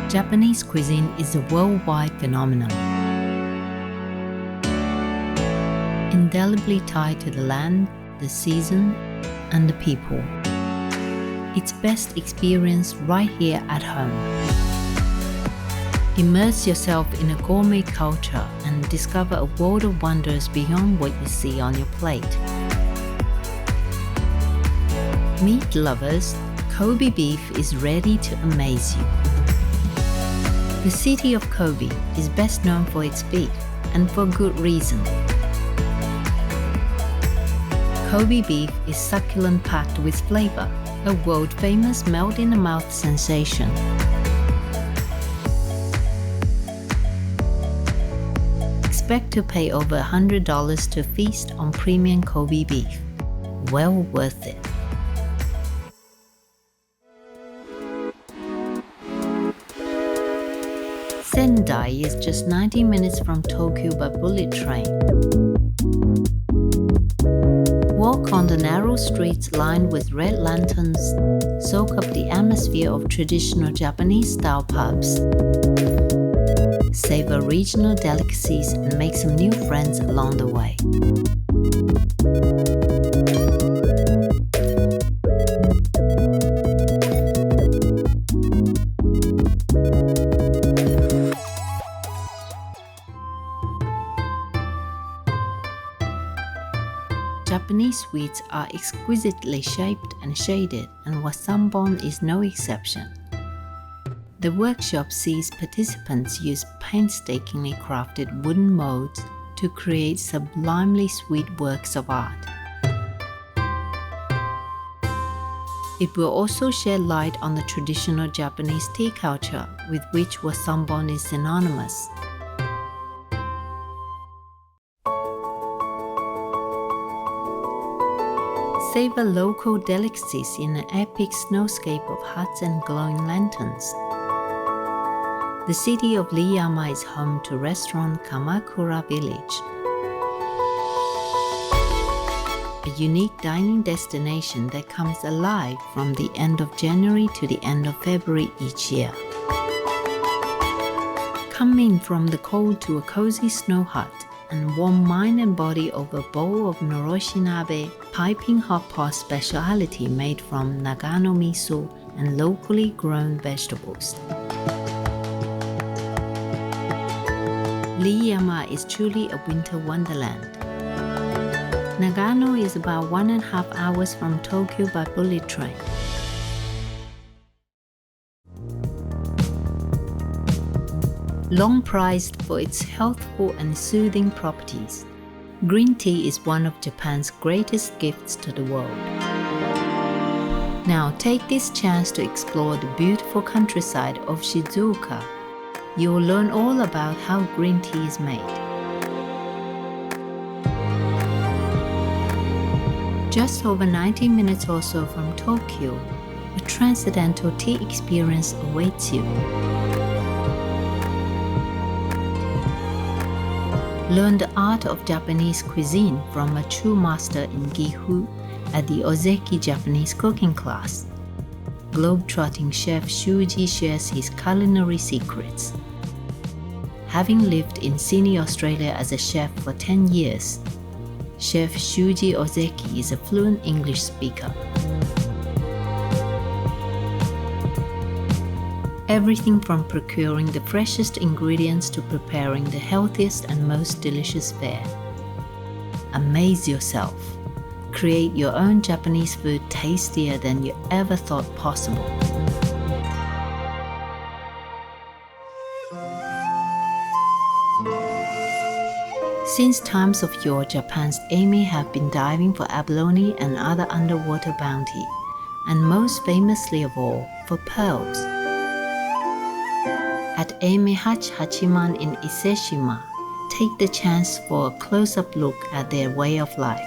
Japanese cuisine is a worldwide phenomenon, indelibly tied to the land, the season, and the people. It's best experienced right here at home. Immerse yourself in a gourmet culture and discover a world of wonders beyond what you see on your plate. Meat lovers, Kobe beef is ready to amaze you. The city of Kobe is best known for its beef, and for good reason. Kobe beef is succulent packed with flavor, a world-famous melt-in-the-mouth sensation. Expect to pay over $100 to feast on premium Kobe beef. Well worth it. Sendai is just 90 minutes from Tokyo by bullet train. Walk on the narrow streets lined with red lanterns, soak up the atmosphere of traditional Japanese-style pubs, savor regional delicacies, and make some new friends along the way. Japanese sweets are exquisitely shaped and shaded, and wasambon is no exception. The workshop sees participants use painstakingly crafted wooden molds to create sublimely sweet works of art. It will also shed light on the traditional Japanese tea culture with which wasambon is synonymous. Savor local delicacies in an epic snowscape of huts and glowing lanterns. The city of Liyama is home to restaurant Kamakura Village, a unique dining destination that comes alive from the end of January to the end of February each year. Come in from the cold to a cozy snow hut and warm mind and body over a bowl of noroshinabe, piping hot pot specialty made from Nagano miso and locally grown vegetables. Liyama is truly a winter wonderland. Nagano is about 1.5 hours from Tokyo by bullet train. Long prized for its healthful and soothing properties, green tea is one of Japan's greatest gifts to the world. Now take this chance to explore the beautiful countryside of Shizuoka. You will learn all about how green tea is made. Just over 90 minutes or so from Tokyo, a transcendental tea experience awaits you. Learn the art of Japanese cuisine from a true master in Gifu at the Ozeki Japanese cooking class. Globe-trotting chef Shuji shares his culinary secrets. Having lived in Sydney, Australia as a chef for 10 years, Chef Shuji Ozeki is a fluent English speaker. Everything from procuring the freshest ingredients to preparing the healthiest and most delicious fare. Amaze yourself. Create your own Japanese food tastier than you ever thought possible. Since times of yore, Japan's emi have been diving for abalone and other underwater bounty, and most famously of all, for pearls. At Emi Hachiman in Iseshima, take the chance for a close-up look at their way of life.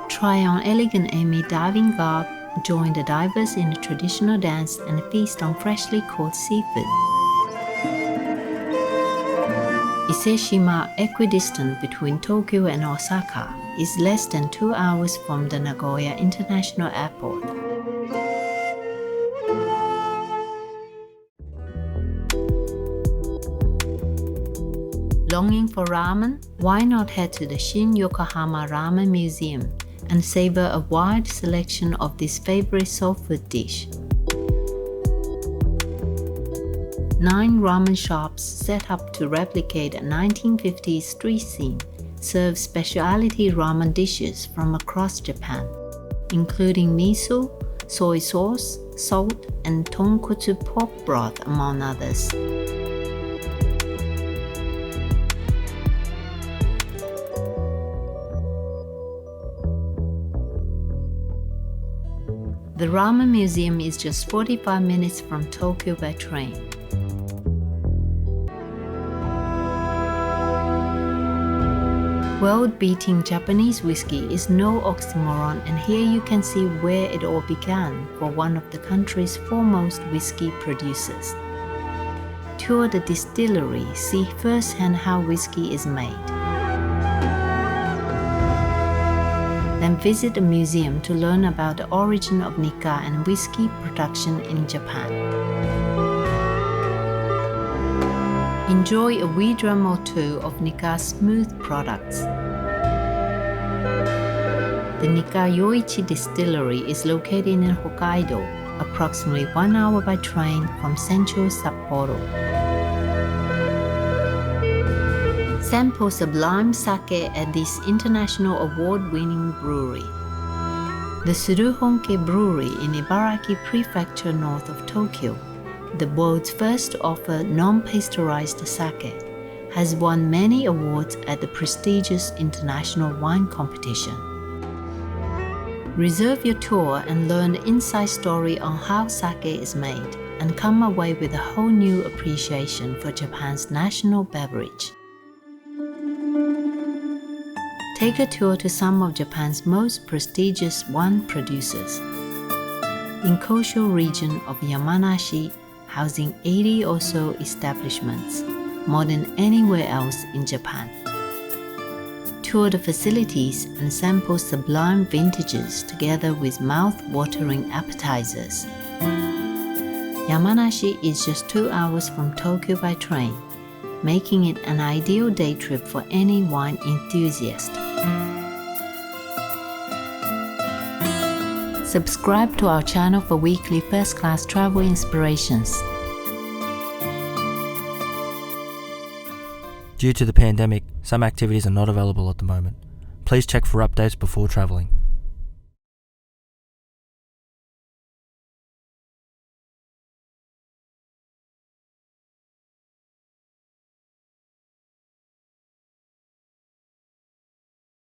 Try on elegant emi diving garb, join the divers in a traditional dance, and feast on freshly caught seafood. Iseshima, equidistant between Tokyo and Osaka, is less than 2 hours from the Nagoya International Airport. Longing for ramen? Why not head to the Shin Yokohama Ramen Museum and savor a wide selection of this favorite soul food dish. 9 ramen shops set up to replicate a 1950s street scene serve specialty ramen dishes from across Japan, including miso, soy sauce, salt, and tonkotsu pork broth, among others. The Ramen Museum is just 45 minutes from Tokyo by train. World-beating Japanese whiskey is no oxymoron, and here you can see where it all began for one of the country's foremost whiskey producers. Tour the distillery, see firsthand how whiskey is made. Then visit a museum to learn about the origin of Nikka and whiskey production in Japan. Enjoy a wee dram or two of Nikka's smooth products. The Nikka Yoichi Distillery is located in Hokkaido, approximately 1 hour by train from central Sapporo. Sample sublime sake at this international award-winning brewery. The Sudohonke brewery in Ibaraki Prefecture north of Tokyo, the world's first to offer non-pasteurized sake, has won many awards at the prestigious international wine competition. Reserve your tour and learn the inside story on how sake is made, and come away with a whole new appreciation for Japan's national beverage. Take a tour to some of Japan's most prestigious wine producers. In Kosho region of Yamanashi, housing 80 or so establishments, more than anywhere else in Japan. Tour the facilities and sample sublime vintages together with mouth-watering appetizers. Yamanashi is just 2 hours from Tokyo by train, making it an ideal day trip for any wine enthusiast. Subscribe to our channel for weekly first-class travel inspirations. Due to the pandemic, some activities are not available at the moment. Please check for updates before traveling.